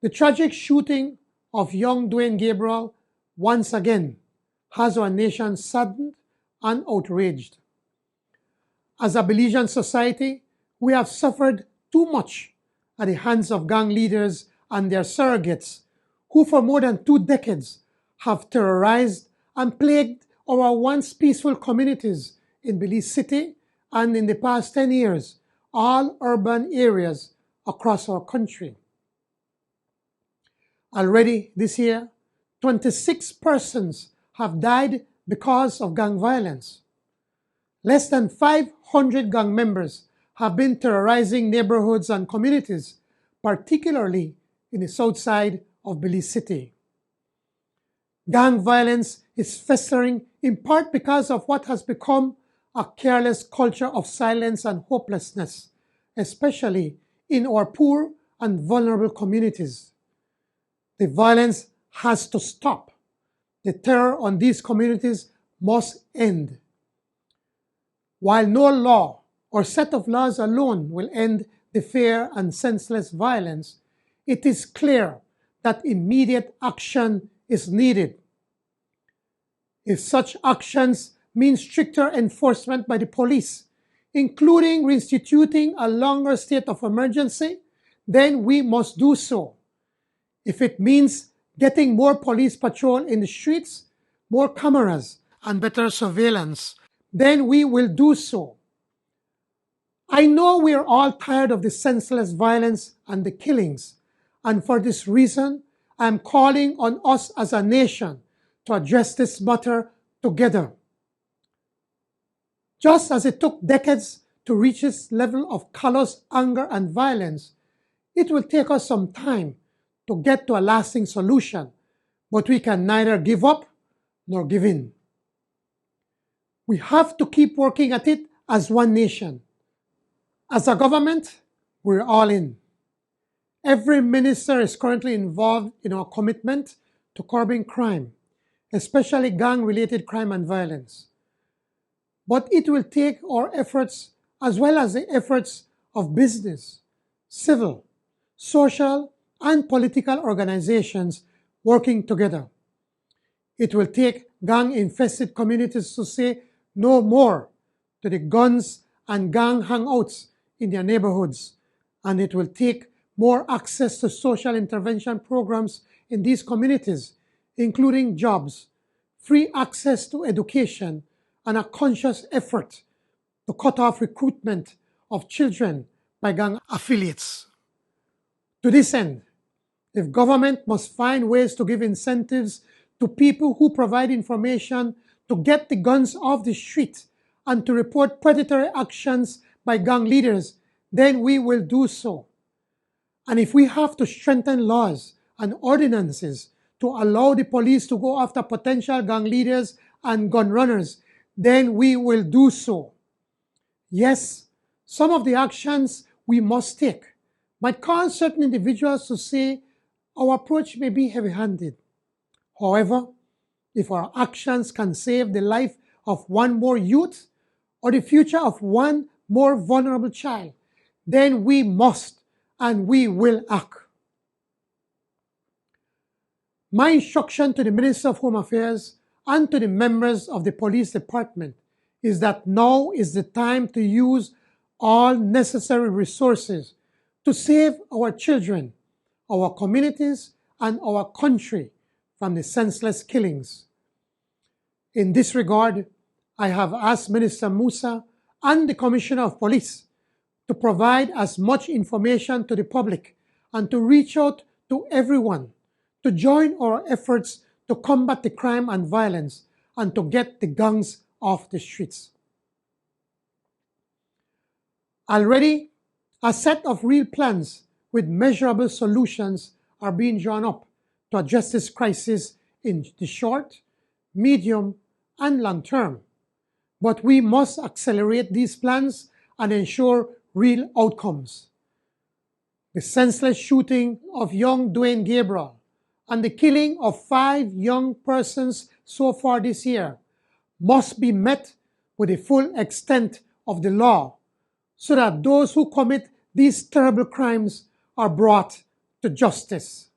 The tragic shooting of young Dwayne Gabriel once again has our nation saddened and outraged. As a Belizean society, we have suffered too much at the hands of gang leaders and their surrogates, who for more than 2 decades have terrorized and plagued our once peaceful communities in Belize City and in the past 10 years, all urban areas across our country. Already this year, 26 persons have died because of gang violence. Less than 500 gang members have been terrorizing neighborhoods and communities, particularly in the south side of Belize City. Gang violence is festering in part because of what has become a careless culture of silence and hopelessness, especially in our poor and vulnerable communities. The violence has to stop. The terror on these communities must end. While no law or set of laws alone will end the fear and senseless violence, it is clear that immediate action is needed. If such actions mean stricter enforcement by the police, including reinstituting a longer state of emergency, then we must do so. If it means getting more police patrol in the streets, more cameras, and better surveillance, then we will do so. I know we are all tired of the senseless violence and the killings, and for this reason, I am calling on us as a nation to address this matter together. Just as it took decades to reach this level of callous anger and violence, it will take us some time to get to a lasting solution, but we can neither give up nor give in. We have to keep working at it as one nation. As a government, we're all in. Every minister is currently involved in our commitment to curbing crime, especially gang-related crime and violence. But it will take our efforts as well as the efforts of business, civil, social, and political organizations working together. It will take gang-infested communities to say no more to the guns and gang hangouts in their neighborhoods, and it will take more access to social intervention programs in these communities, including jobs, free access to education, and a conscious effort to cut off recruitment of children by gang affiliates. To this end, if government must find ways to give incentives to people who provide information to get the guns off the street and to report predatory actions by gang leaders, then we will do so. And if we have to strengthen laws and ordinances to allow the police to go after potential gang leaders and gun runners, then we will do so. Yes, some of the actions we must take might cause certain individuals to say our approach may be heavy-handed. However, if our actions can save the life of one more youth or the future of one more vulnerable child, then we must and we will act. My instruction to the Minister of Home Affairs and to the members of the police department is that now is the time to use all necessary resources to save our children, our communities, and our country from the senseless killings. In this regard, I have asked Minister Musa and the Commissioner of Police to provide as much information to the public and to reach out to everyone to join our efforts to combat the crime and violence and to get the gangs off the streets. Already, a set of real plans with measurable solutions are being drawn up to address this crisis in the short, medium, and long term. But we must accelerate these plans and ensure real outcomes. The senseless shooting of young Dwayne Gabriel and the killing of 5 young persons so far this year must be met with the full extent of the law so that those who commit these terrible crimes are brought to justice.